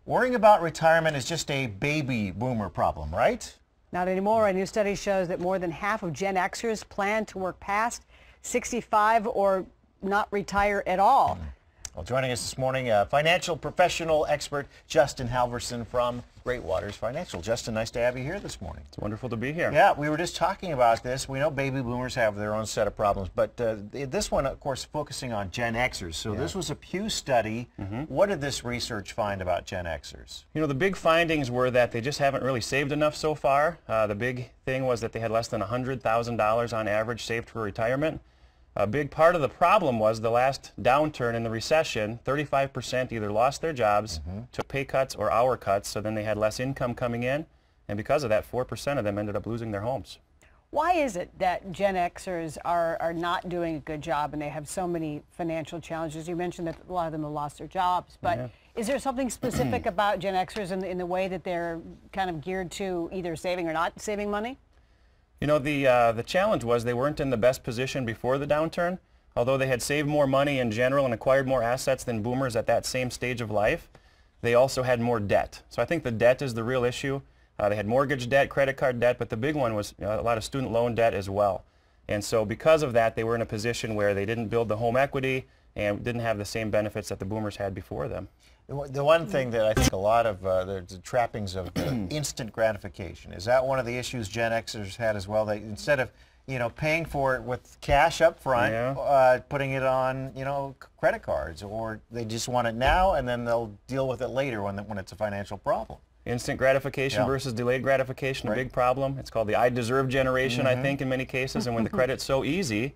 Worrying about retirement is just a baby boomer problem, right? Not anymore. A new study shows that more than half of Gen Xers plan to work past 65 or not retire at all. Well, joining us this morning, financial professional expert Justin Halverson from Great Waters Financial. Justin, nice to have you here this morning. It's wonderful to be here. Yeah, we were just talking about this. We know baby boomers have their own set of problems, but this one, of course, focusing on Gen Xers. So this was a Pew study. What did this research find about Gen Xers? You know, the big findings were that they just haven't really saved enough so far. The big thing was that they had less than $100,000 on average saved for retirement. A big part of the problem was the last downturn in the recession, 35% either lost their jobs, took pay cuts or hour cuts, so then they had less income coming in, and because of that, 4% of them ended up losing their homes. Why is it that Gen Xers are not doing a good job and they have so many financial challenges? You mentioned that a lot of them have lost their jobs, but is there something specific about Gen Xers in the way that they're kind of geared to either saving or not saving money? You know, the challenge was they weren't in the best position before the downturn. Although they had saved more money in general and acquired more assets than boomers at that same stage of life, they also had more debt. So I think the debt is the real issue. They had mortgage debt, credit card debt, but the big one was a lot of student loan debt as well. And so because of that, they were in a position where they didn't build the home equity and didn't have the same benefits that the boomers had before them. The one thing that I think a lot of the trappings of instant gratification, is that one of the issues Gen Xers had as well? They, instead of paying for it with cash up front, putting it on credit cards, or they just want it now and then they'll deal with it later when it's a financial problem. Instant gratification versus delayed gratification, a big problem. It's called the I deserve generation, I think, in many cases. And when the credit's so easy,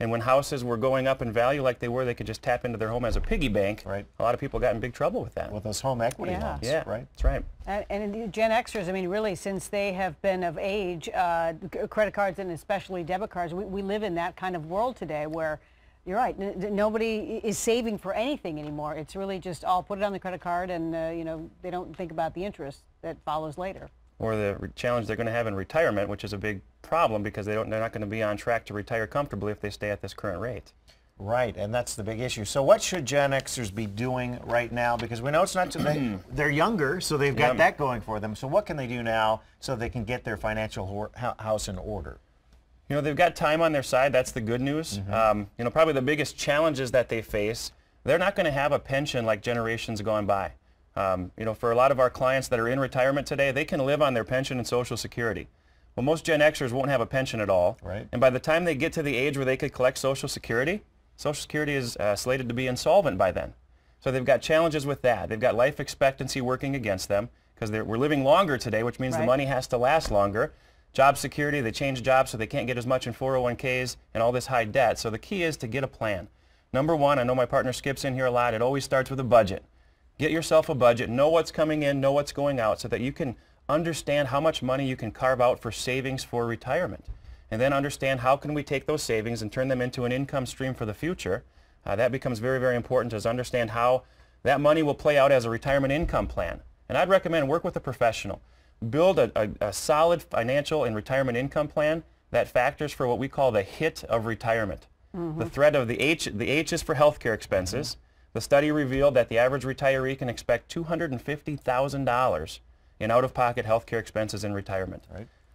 and when houses were going up in value like they were, they could just tap into their home as a piggy bank. A lot of people got in big trouble with that. With those home equity loans, right? That's right. And in Gen Xers, I mean, really, since they have been of age, credit cards and especially debit cards, we live in that kind of world today where, you're right, nobody is saving for anything anymore. It's really just all put it on the credit card and, they don't think about the interest that follows later. Or the challenge they're going to have in retirement, which is a big problem because they're not going to be on track to retire comfortably if they stay at this current rate. Right, and that's the big issue. So what should Gen Xers be doing right now? Because we know it's not too they're younger, so they've got that going for them. So what can they do now so they can get their financial house in order? You know, they've got time on their side. That's the good news. Probably the biggest challenges that they face, they're not going to have a pension like generations gone by. For a lot of our clients that are in retirement today, they can live on their pension and Social Security. Well, most Gen Xers won't have a pension at all. And by the time they get to the age where they could collect Social Security is slated to be insolvent by then. So they've got challenges with that. They've got life expectancy working against them because we're living longer today, which means the money has to last longer. Job security, they change jobs so they can't get as much in 401ks and all this high debt. So the key is to get a plan. Number one, I know my partner Skip's in here a lot, it always starts with a budget. Get yourself a budget, know what's coming in, know what's going out so that you can understand how much money you can carve out for savings for retirement. And then understand how can we take those savings and turn them into an income stream for the future. That becomes very, very important, is understand how that money will play out as a retirement income plan. And I'd recommend work with a professional. Build a solid financial and retirement income plan that factors for what we call the HIT of retirement. The threat of the H is for healthcare expenses. The study revealed that the average retiree can expect $250,000 in out-of-pocket health care expenses in retirement.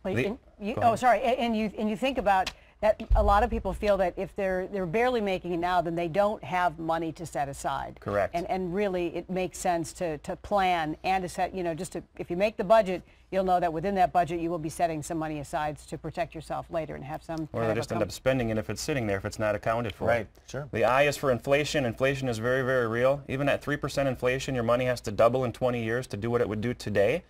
And you think about that, a lot of people feel that if they're barely making it now, then they don't have money to set aside. Correct. And really, it makes sense to plan and to set, if you make the budget, you'll know that within that budget you will be setting some money aside to protect yourself later and have some. Or they just end up spending it if it's sitting there, if it's not accounted for. Right, sure. The I is for inflation. Inflation is very, very real. Even at 3% inflation, your money has to double in 20 years to do what it would do today.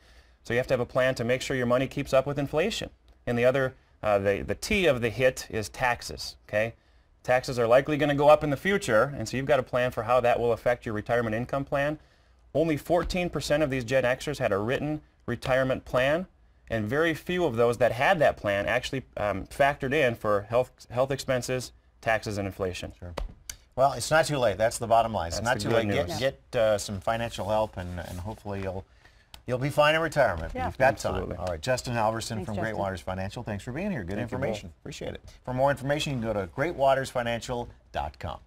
So you have to have a plan to make sure your money keeps up with inflation. And the other, the T of the HIT is taxes, okay? Taxes are likely going to go up in the future, and so you've got a plan for how that will affect your retirement income plan. Only 14% of these Gen Xers had a written retirement plan, and very few of those that had that plan actually factored in for health expenses, taxes, and inflation. Sure. Well, it's not too late. That's the bottom line. It's not too late. Get some financial help, and hopefully you'll be fine in retirement. You've got time. All right, Justin Halverson from Great Waters Financial. Thanks for being here. Good information. Appreciate it. For more information, you can go to greatwatersfinancial.com.